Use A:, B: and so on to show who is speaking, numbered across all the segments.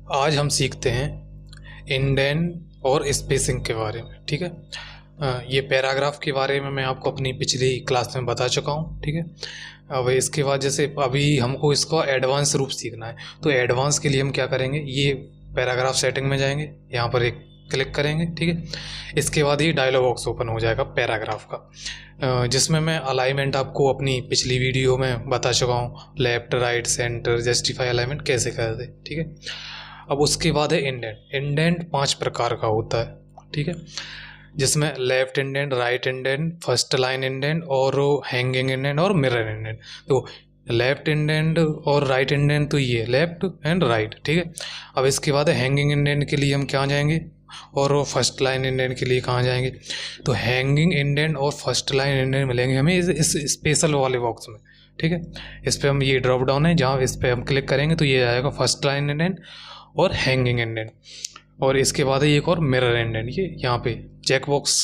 A: आज हम सीखते हैं इंडेंट और स्पेसिंग के बारे में। ठीक है। ये पैराग्राफ के बारे में मैं आपको अपनी पिछली क्लास में बता चुका हूँ। ठीक है। अब इसके बाद जैसे अभी हमको इसका एडवांस रूप सीखना है, तो एडवांस के लिए हम क्या करेंगे, ये पैराग्राफ सेटिंग में जाएंगे, यहाँ पर एक क्लिक करेंगे। ठीक है। इसके बाद ये डायलॉग बॉक्स ओपन हो जाएगा पैराग्राफ का, जिसमें मैं अलाइनमेंट आपको अपनी पिछली वीडियो में बता चुका हूँ, left right centre justify alignment कैसे कर दे। ठीक है। अब उसके बाद है इंडेंट। इंडेंट 5 प्रकार का होता है। ठीक है। जिसमें left indent, right indent, first line indent और हैंगिंग इंडेंट और मिरर इंडेंट। तो लेफ्ट इंडेंट और राइट इंडेंट तो ये लेफ्ट एंड राइट। ठीक है। अब इसके बाद हैंगिंग इंडेंट के लिए हम क्या जाएंगे और फर्स्ट लाइन इंडेंट के लिए कहाँ जाएंगे, तो हैंगिंग इंडेंट और फर्स्ट लाइन इंडेंट मिलेंगे हमें इस स्पेशल वाले बॉक्स में। ठीक है। इस पर हम, ये ड्रॉप डाउन है, जहाँ इस पर हम क्लिक करेंगे तो ये आएगा फर्स्ट लाइन इंडेंट और हैंगिंग इंडेंट। और इसके बाद है एक और मिरर इंडेंट, ये यहाँ पे चेक बॉक्स,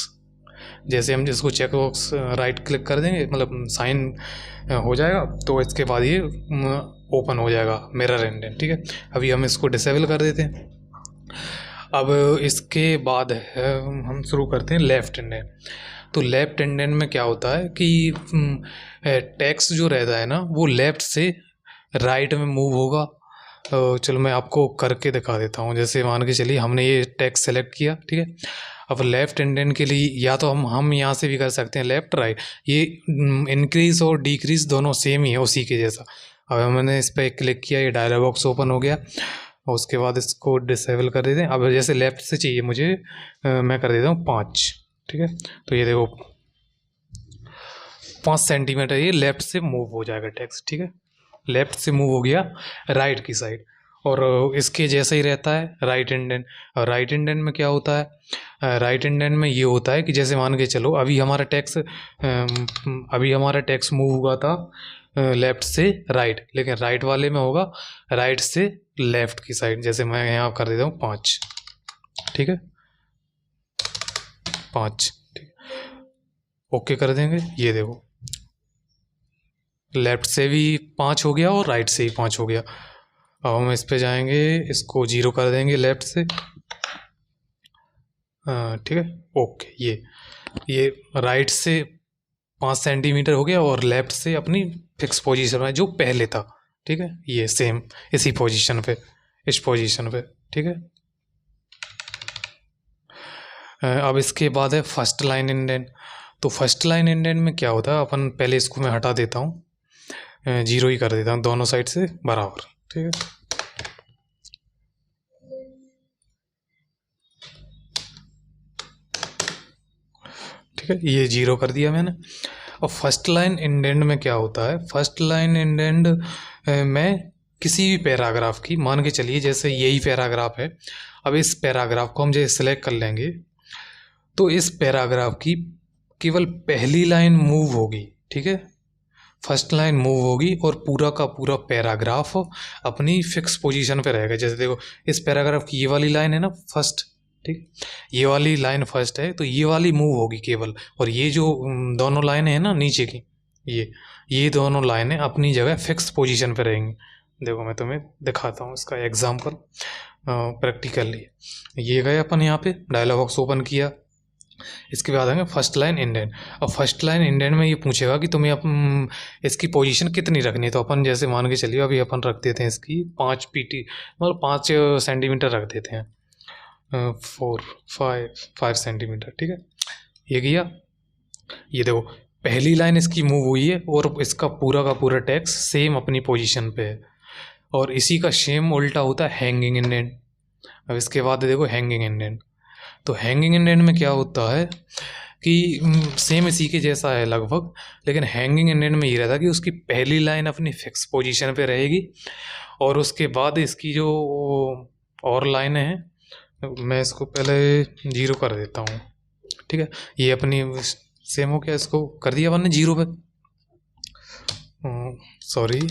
A: जैसे हम जिसको चेक बॉक्स राइट क्लिक कर देंगे, मतलब साइन हो जाएगा, तो इसके बाद ये ओपन हो जाएगा मिरर इंडेंट। ठीक है। अभी हम इसको डिसेबल कर देते हैं। अब इसके बाद हम शुरू करते हैं लेफ्ट इंडेंट। तो लेफ्ट इंडेंट में क्या होता है कि टेक्स्ट जो रहता है ना, वो लेफ्ट से राइट में मूव होगा। चलो मैं आपको करके दिखा देता हूँ। जैसे मान के चलिए हमने ये टेक्स्ट सेलेक्ट किया। ठीक है। अब लेफ्ट इंडेंट के लिए या तो हम यहाँ से भी कर सकते हैं लेफ्ट राइट, ये इंक्रीज और डिक्रीज दोनों सेम ही है, उसी के जैसा। अब मैंने इस पर क्लिक किया, ये डायलॉग बॉक्स ओपन हो गया और उसके बाद इसको डिसेबल कर देते हैं। अब जैसे लेफ्ट से चाहिए मुझे, मैं कर देता हूँ 5। ठीक है। तो ये देखो 5 सेंटीमीटर ये लेफ्ट से मूव हो जाएगा टेक्स्ट। ठीक है। लेफ्ट से मूव हो गया राइट की साइड। और इसके जैसा ही रहता है राइट इंडेंट। और राइट इंडेंट में क्या होता है, राइट इंडेंट में ये होता है कि जैसे मान के चलो अभी हमारा टेक्स्ट मूव हुआ था लेफ्ट से राइट, लेकिन राइट वाले में होगा राइट से लेफ्ट की साइड। जैसे मैं यहाँ कर देता हूँ 5। ठीक है। 5। ठीक है। ओके कर देंगे। ये देखो लेफ्ट से भी 5 हो गया और राइट से ही 5 हो गया। अब हम इस पे जाएंगे, इसको 0 कर देंगे लेफ्ट से। ठीक है। ओके। ये राइट से 5 सेंटीमीटर हो गया और लेफ्ट से अपनी फिक्स पोजीशन में जो पहले था। ठीक है। ये सेम इसी पोजीशन पे, इस पोजीशन पे। ठीक है। अब इसके बाद है फर्स्ट लाइन इंडेंट। तो फर्स्ट लाइन इंडेंट में क्या होता है, अपन पहले इसको मैं हटा देता हूँ, 0 ही कर देता हूँ दोनों साइड से बराबर। ठीक है। ठीक है। ये 0 कर दिया मैंने। और फर्स्ट लाइन इंडेंट में क्या होता है, फर्स्ट लाइन इंडेंट में किसी भी पैराग्राफ की, मान के चलिए जैसे यही पैराग्राफ है, अब इस पैराग्राफ को हम जैसे सेलेक्ट कर लेंगे तो इस पैराग्राफ की केवल पहली लाइन मूव होगी। ठीक है। फर्स्ट लाइन मूव होगी और पूरा का पूरा पैराग्राफ अपनी फिक्स पोजीशन पे रहेगा। जैसे देखो इस पैराग्राफ की ये वाली लाइन है ना फर्स्ट, ठीक, ये वाली लाइन फर्स्ट है, तो ये वाली मूव होगी केवल, और ये जो दोनों लाइनें हैं ना नीचे की, ये दोनों लाइनें अपनी जगह फिक्स पोजीशन पे रहेंगी। देखो मैं तुम्हें दिखाता हूँ इसका एग्जाम्पल प्रैक्टिकली। ये गए अपन यहाँ पे डायलॉग बॉक्स ओपन किया, इसके बाद आएंगे फर्स्ट लाइन इंडेंट। अब फर्स्ट लाइन इंडेंट में ये पूछेगा कि तुम्हें इसकी पोजीशन कितनी रखनी है। तो अपन जैसे मान के चलिए अभी अपन रख देते हैं इसकी 5 पीटी, मतलब 5 सेंटीमीटर रख देते हैं, 5 सेंटीमीटर। ठीक है। ये किया। ये देखो पहली लाइन इसकी मूव हुई है और इसका पूरा का पूरा टेक्स्ट सेम अपनी पोजीशन पे है। और इसी का सेम उल्टा होता है हैंगिंग इंडेंट। अब इसके बाद देखो हैंगिंग इंडेंट। तो हैंगिंग इंडेंट में क्या होता है कि सेम इसी के जैसा है लगभग, लेकिन हैंगिंग इंडेंट में ये रहता है कि उसकी पहली लाइन अपनी फिक्स पोजीशन पे रहेगी और उसके बाद इसकी जो और लाइनें हैं, मैं इसको पहले 0 कर देता हूँ। ठीक है। ये अपनी सेम हो गया, इसको कर दिया अपन ने 0 पे, सॉरी।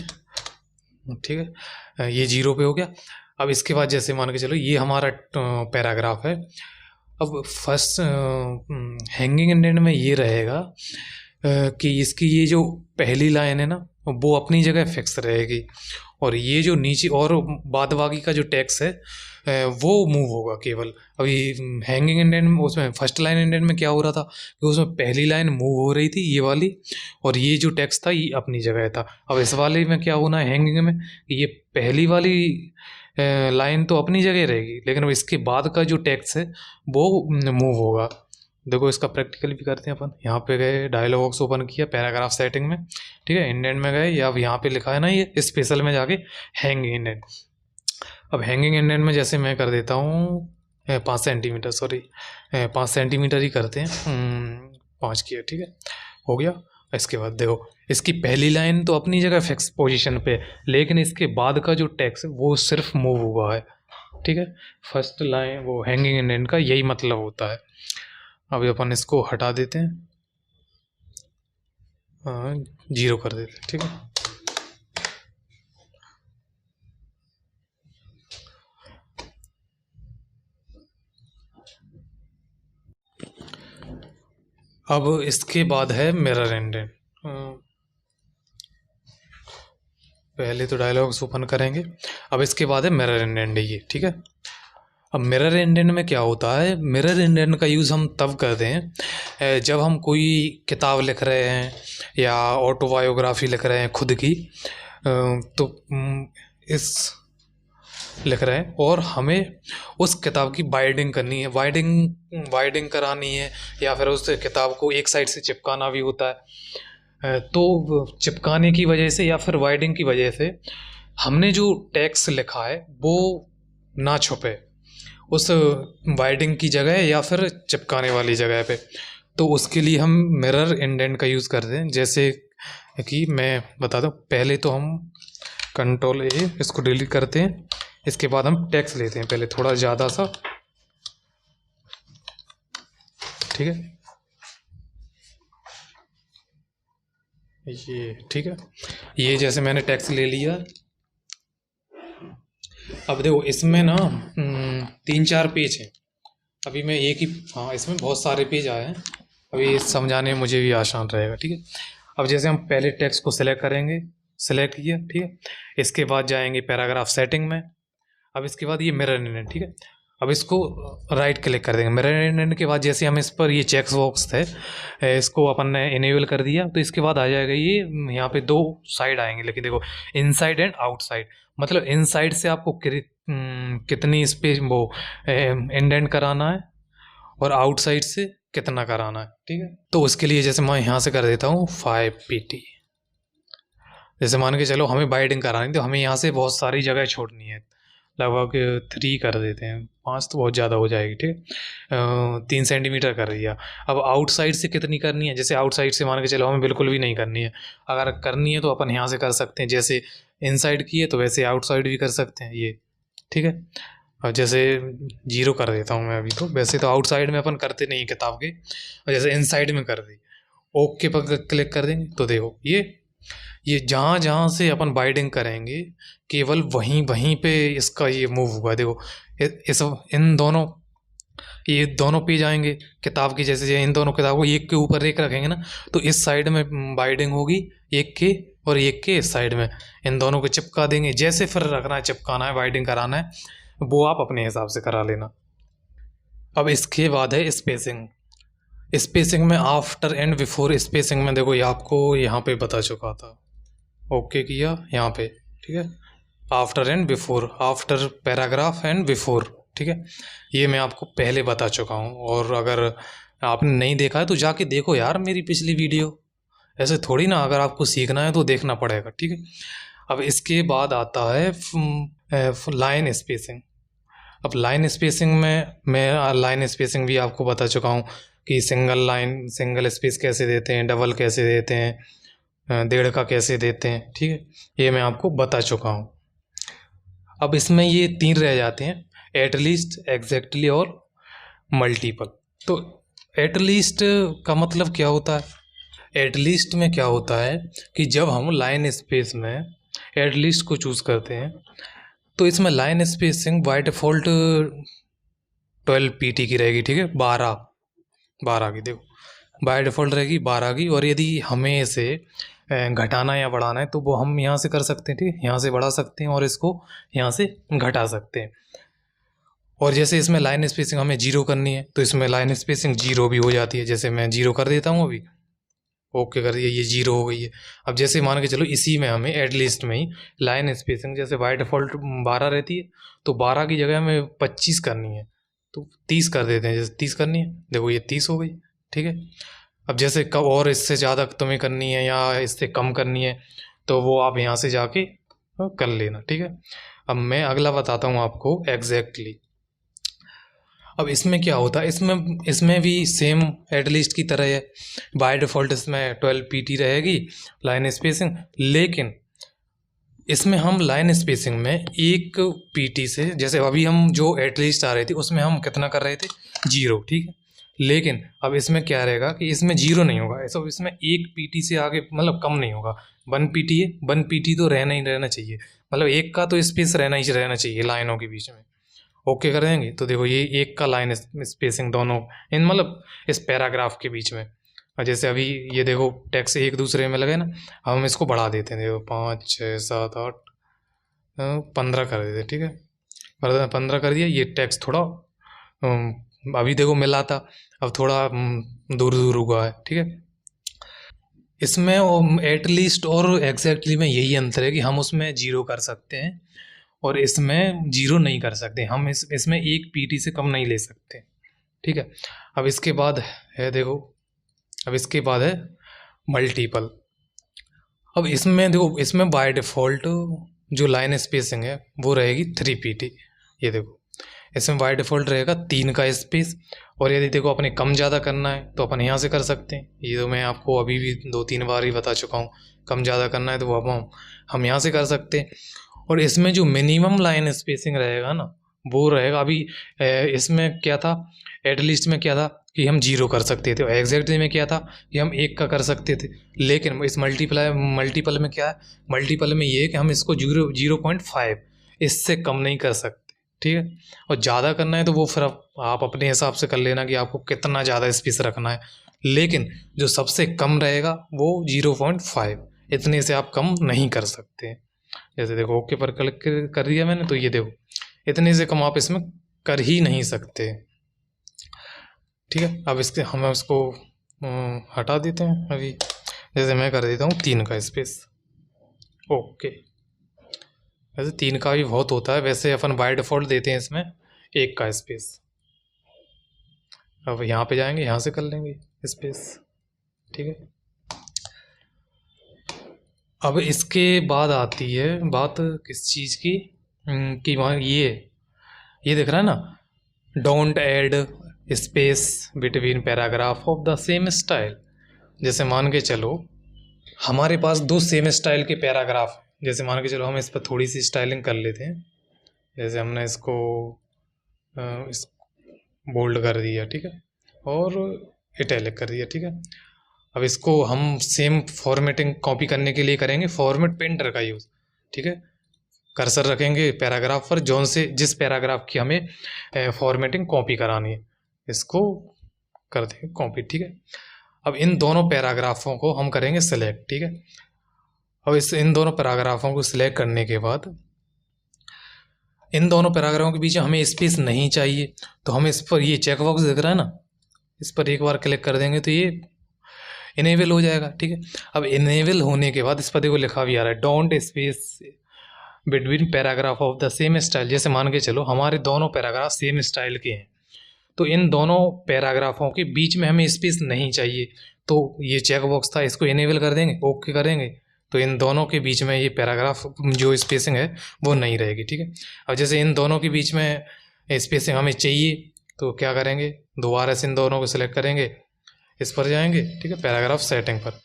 A: ठीक है। ये 0 पे हो गया। अब इसके बाद जैसे मान के चलो ये हमारा पैराग्राफ है। अब फर्स्ट हैंगिंग इंडेंट में ये रहेगा कि इसकी ये जो पहली लाइन है ना, वो अपनी जगह फिक्स रहेगी। और ये जो नीचे और बाद बाकी का जो टैक्स है वो मूव होगा केवल। अभी हैंगिंग इंडेंट में, उसमें फर्स्ट लाइन इंडेंट में क्या हो रहा था कि उसमें पहली लाइन मूव हो रही थी ये वाली, और ये जो टैक्स था ये अपनी जगह था। अब इस वाले में क्या होना है हैंगिंग में, कि ये पहली वाली लाइन तो अपनी जगह रहेगी, लेकिन अब इसके बाद का जो टैक्स है वो मूव होगा। देखो इसका प्रैक्टिकल भी करते हैं अपन। यहाँ पे गए, डायलॉग बॉक्स ओपन किया, पैराग्राफ सेटिंग में, ठीक है, इंडेंट में गए, या अब यहाँ पे लिखा है ना ये स्पेशल में जाके हैंगिंग इंडेंट। अब हैंगिंग इंडेंट में जैसे मैं कर देता हूँ 5 सेंटीमीटर, सॉरी 5 सेंटीमीटर ही करते हैं, 5 किया, ठीक है, हो गया। इसके बाद देखो इसकी पहली लाइन तो अपनी जगह फिक्स पोजीशन पे, लेकिन इसके बाद का जो टेक्स्ट वो सिर्फ मूव हुआ है, ठीक है। फर्स्ट लाइन वो हैंगिंग इंडेंट का यही मतलब होता है। अभी अपन इसको हटा देते हैं, 0 कर देते हैं, ठीक है। अब इसके बाद है मिरर इंडेंट। पहले तो डायलॉग्स ओपन करेंगे, अब इसके बाद है मिरर इंडेंट ये, ठीक है। अब मिरर इंडेंट में क्या होता है, मिरर इंडेंट का यूज़ हम तब करते हैं जब हम कोई किताब लिख रहे हैं या ऑटोबायोग्राफी लिख रहे हैं खुद की, तो इस लिख रहे हैं और हमें उस किताब की बाइंडिंग करनी है, बाइंडिंग करानी है, या फिर उस किताब को एक साइड से चिपकाना भी होता है। तो चिपकाने की वजह से या फिर बाइंडिंग की वजह से हमने जो टेक्स्ट लिखा है वो ना छुपे उस बाइंडिंग की जगह या फिर चिपकाने वाली जगह पे। तो उसके लिए हम मिरर इंडेंट का यूज़ करते हैं। जैसे कि मैं बता दूं, पहले तो हम Ctrl A इसको डिलीट करते हैं, इसके बाद हम टेक्स्ट लेते हैं पहले थोड़ा ज़्यादा सा, ठीक है, ये ठीक है। ये जैसे मैंने टेक्स्ट ले लिया, अब देखो इसमें ना 3-4 पेज हैं। अभी मैं एक ही, हाँ इसमें बहुत सारे पेज आए हैं, अभी समझाने में मुझे भी आसान रहेगा, ठीक है। अब जैसे हम पहले टेक्स्ट को सिलेक्ट करेंगे, सिलेक्ट किया, ठीक है, इसके बाद जाएंगे पैराग्राफ सेटिंग में। अब इसके बाद ये मिरर इंडेंट, ठीक है। अब इसको राइट क्लिक कर देंगे। मिरर इंडेंट के बाद जैसे हम इस पर ये चेक बॉक्स थे इसको अपन ने इनेबल कर दिया, तो इसके बाद आ जाएगा ये, यहाँ पे 2 साइड आएंगे, लेकिन देखो इनसाइड एंड आउटसाइड, मतलब इनसाइड से आपको कितनी स्पेस वो इंडेंट कराना है और आउटसाइड से कितना कराना है, ठीक है। तो उसके लिए जैसे मैं यहाँ से कर देता हूँ 5 pt। जैसे मान के चलो हमें बाइंडिंग करानी तो हमें यहाँ से बहुत सारी जगह छोड़नी है, लगभग 3 कर देते हैं, 5 तो बहुत ज़्यादा हो जाएगी, ठीक है। 3 सेंटीमीटर कर दिया। अब आउटसाइड से कितनी करनी है, जैसे आउटसाइड से मान के चलो हमें बिल्कुल भी नहीं करनी है, अगर करनी है तो अपन यहाँ से कर सकते हैं, जैसे इनसाइड की है तो वैसे आउटसाइड भी कर सकते हैं ये, ठीक है। और जैसे 0 कर देता हूँ मैं अभी, तो वैसे तो आउटसाइड में अपन करते नहीं किताब के, और जैसे इनसाइड में कर दी, ओके पर क्लिक कर देंगे तो देखो ये जहाँ जहाँ से अपन बाइंडिंग करेंगे केवल वहीं वहीं पे इसका ये मूव हुआ। देखो इस इन दोनों, ये दोनों पेज आएंगे किताब की, जैसे इन दोनों किताब को एक के ऊपर एक रखेंगे ना, तो इस साइड में बाइंडिंग होगी एक के, और एक के इस साइड में, इन दोनों को चिपका देंगे। जैसे फिर रखना है, चिपकाना है, बाइंडिंग कराना है, वो आप अपने हिसाब से करा लेना। अब इसके बाद है स्पेसिंग। स्पेसिंग में आफ्टर एंड बिफोर स्पेसिंग में देखो ये आपको यहाँ पे बता चुका था, ओके किया यहाँ पे, ठीक है। After and before, after paragraph and before, ठीक है, ये मैं आपको पहले बता चुका हूँ। और अगर आपने नहीं देखा है तो जाके देखो यार मेरी पिछली वीडियो, ऐसे थोड़ी ना, अगर आपको सीखना है तो देखना पड़ेगा, ठीक है। अब इसके बाद आता है लाइन स्पेसिंग। अब लाइन स्पेसिंग में मैं लाइन स्पेसिंग भी आपको बता चुका हूँ कि सिंगल लाइन, सिंगल स्पेस कैसे देते हैं, डबल कैसे देते हैं, 1.5 का कैसे देते हैं, ठीक है, ये मैं आपको बता चुका हूँ। अब इसमें ये 3 रह जाते हैं, एटलीस्ट, एग्जैक्टली और मल्टीपल। तो एटलीस्ट का मतलब क्या होता है, एटलीस्ट में क्या होता है कि जब हम लाइन स्पेस में एटलीस्ट को चूज़ करते हैं तो इसमें line spacing by default 12 pt की रहेगी, ठीक है, 12 की, देखो बाय डिफ़ॉल्ट रहेगी 12 की। और यदि हमें इसे घटाना या बढ़ाना है तो वो हम यहाँ से कर सकते हैं, ठीक है, यहाँ से बढ़ा सकते हैं और इसको यहाँ से घटा सकते हैं। और जैसे इसमें लाइन स्पेसिंग हमें 0 करनी है तो इसमें लाइन स्पेसिंग 0 भी हो जाती है। जैसे मैं 0 कर देता हूँ अभी, ओके कर दिया, ये 0 हो गई है। अब जैसे मान के चलो इसी में हमें एट लिस्ट में ही लाइन स्पेसिंग जैसे बाय डिफ़ॉल्ट 12 रहती है तो 12 की जगह हमें 25 करनी है तो 30 कर देते हैं। जैसे 30 करनी है, देखो ये 30 हो गई, ठीक है। अब जैसे कब और इससे ज़्यादा तुम्हें करनी है या इससे कम करनी है तो वो आप यहाँ से जाके कर लेना, ठीक है। अब मैं अगला बताता हूँ आपको एग्जैक्टली। अब इसमें क्या होता है, इसमें भी सेम एटलीस्ट की तरह है। बाय डिफ़ॉल्ट इसमें 12 पीटी रहेगी लाइन स्पेसिंग, लेकिन इसमें हम लाइन स्पेसिंग में एक पीटी से, जैसे अभी हम जो एटलीस्ट आ रही थी उसमें हम कितना कर रहे थे 0, ठीक है। लेकिन अब इसमें क्या रहेगा कि इसमें 0 नहीं होगा, ऐसा इसमें एक पीटी से आगे मतलब कम नहीं होगा। 1 पीटी है, 1 पीटी तो रहना ही रहना चाहिए, मतलब एक का तो स्पेस रहना ही रहना चाहिए लाइनों के बीच में। ओके कर देंगे तो देखो ये एक का लाइन स्पेसिंग दोनों इन मतलब इस पैराग्राफ के बीच में। और जैसे अभी ये देखो टेक्स्ट एक दूसरे में लगे ना, हम इसको बढ़ा देते हैं, देखो 5 6 7 8 15 कर देते, ठीक है। 15 कर दिया, ये टेक्स्ट थोड़ा अभी देखो मिला था, अब थोड़ा दूर दूर हुआ है, ठीक है। इसमें एटलीस्ट और एग्जैक्टली में यही अंतर है कि हम उसमें 0 कर सकते हैं और इसमें 0 नहीं कर सकते। हम इसमें एक पीटी से कम नहीं ले सकते, ठीक है। अब इसके बाद है देखो, अब इसके बाद है मल्टीपल। अब इसमें देखो, इसमें बाय डिफ़ॉल्ट जो लाइन स्पेसिंग है वो रहेगी 3 पीटी। ये देखो इसमें बाय डिफ़ॉल्ट रहेगा 3 का स्पेस, और यदि देखो अपने कम ज़्यादा करना है तो अपन यहाँ से कर सकते हैं। ये तो मैं आपको अभी भी 2-3 बार ही बता चुका हूँ, कम ज़्यादा करना है तो वो हम यहाँ से कर सकते हैं। और इसमें जो मिनिमम लाइन स्पेसिंग रहेगा ना वो रहेगा, अभी इसमें क्या था, एटलीस्ट में क्या था कि हम 0 कर सकते थे, एग्जैक्टली में क्या था कि हम 1 का कर सकते थे। लेकिन इस मल्टीपल में क्या है, मल्टीपल में ये है कि हम इसको 0.5 इससे कम नहीं कर सकते, ठीक है। और ज़्यादा करना है तो वो फिर आप अपने हिसाब से कर लेना कि आपको कितना ज़्यादा स्पेस रखना है, लेकिन जो सबसे कम रहेगा वो 0.5, इतने से आप कम नहीं कर सकते। जैसे देखो ओके पर क्लिक कर दिया मैंने तो ये देखो इतने से कम आप इसमें कर ही नहीं सकते, ठीक है। अब हम इसको हटा देते हैं अभी, जैसे मैं कर देता हूँ 3 का स्पेस, ओके। वैसे 3 का भी बहुत होता है, वैसे अपन बाय डिफ़ॉल्ट देते हैं इसमें 1 का स्पेस। अब यहाँ पे जाएंगे, यहाँ से कर लेंगे स्पेस, ठीक है। अब इसके बाद आती है बात किस चीज़ की, कि वहाँ ये दिख रहा है ना, don't add space between paragraph of the same style. जैसे मान के चलो हमारे पास 2 सेम स्टाइल के पैराग्राफ, जैसे मान के चलो हम इस पर थोड़ी सी स्टाइलिंग कर लेते हैं। जैसे हमने इसको इस बोल्ड कर दिया, ठीक है, और इटैलिक कर दिया, ठीक है। अब इसको हम सेम फॉर्मेटिंग कॉपी करने के लिए करेंगे फॉर्मेट पेंटर का यूज़, ठीक है। कर्सर रखेंगे पैराग्राफ पर, जोन से जिस पैराग्राफ की हमें फॉर्मेटिंग कॉपी करानी है, इसको कर देंगे कॉपी, ठीक है। अब इन दोनों पैराग्राफों को हम करेंगे सिलेक्ट, ठीक है। अब इन दोनों पैराग्राफों को सिलेक्ट करने के बाद इन दोनों पैराग्राफों के बीच हमें स्पेस नहीं चाहिए, तो हम इस पर ये चेक बॉक्स दिख रहा है ना, इस पर एक बार क्लिक कर देंगे तो ये इनेबल हो जाएगा, ठीक है। अब इनेबल होने के बाद इस पर देखो लिखा भी आ रहा है don't space between paragraph of the same style. जैसे मान के चलो हमारे दोनों पैराग्राफ सेम स्टाइल के हैं तो इन दोनों पैराग्राफों के बीच में हमें स्पेस नहीं चाहिए, तो ये चेक बॉक्स था, इसको इनेबल कर देंगे, ओके करेंगे तो इन दोनों के बीच में ये पैराग्राफ जो स्पेसिंग है वो नहीं रहेगी, ठीक है। अब जैसे इन दोनों के बीच में स्पेसिंग हमें चाहिए तो क्या करेंगे, दोबारा से इन दोनों को सिलेक्ट करेंगे, इस पर जाएंगे, ठीक है, पैराग्राफ सेटिंग पर।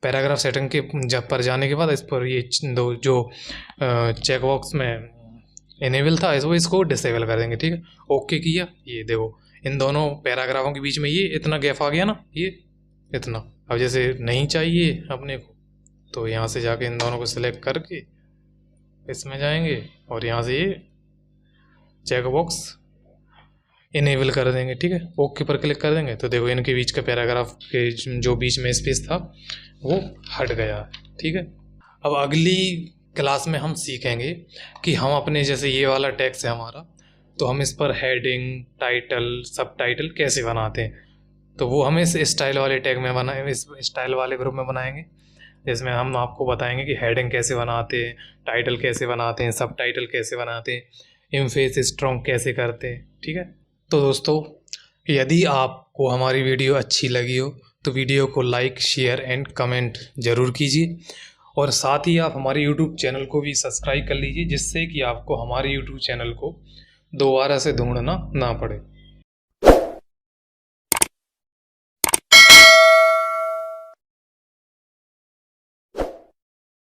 A: पैराग्राफ सेटिंग के जब पर जाने के बाद इस पर ये दो जो चेक बॉक्स में इनेबल था इसको डिसेबल कर देंगे, ठीक है। ओके किया, ये देखो इन दोनों पैराग्राफों के बीच में ये इतना गैप आ गया ना, ये इतना। अब जैसे नहीं चाहिए अपने को तो यहाँ से जाके इन दोनों को सिलेक्ट करके इसमें जाएंगे और यहाँ से ये चेक बॉक्स इनेबल कर देंगे, ठीक है। ओके पर क्लिक कर देंगे तो देखो इनके बीच का पैराग्राफ के जो बीच में स्पेस था वो हट गया, ठीक है। अब अगली क्लास में हम सीखेंगे कि हम अपने जैसे ये वाला टेक्स्ट है हमारा, तो हम इस पर हेडिंग, टाइटल, सब टाइटल कैसे बनाते हैं। तो वो हम इस स्टाइल वाले टैग में बनाए, इस स्टाइल वाले ग्रुप में बनाएंगे, जिसमें हम आपको बताएंगे कि हेडिंग कैसे बनाते हैं, टाइटल कैसे बनाते हैं, सब टाइटल कैसे बनाते हैं, एम्फेस स्ट्रॉन्ग कैसे करते हैं, ठीक है। तो दोस्तों, यदि आपको हमारी वीडियो अच्छी लगी हो तो वीडियो को लाइक, शेयर एंड कमेंट ज़रूर कीजिए, और साथ ही आप हमारे यूट्यूब चैनल को भी सब्सक्राइब कर लीजिए, जिससे कि आपको हमारे यूट्यूब चैनल को दोबारा से ढूंढना ना पड़े।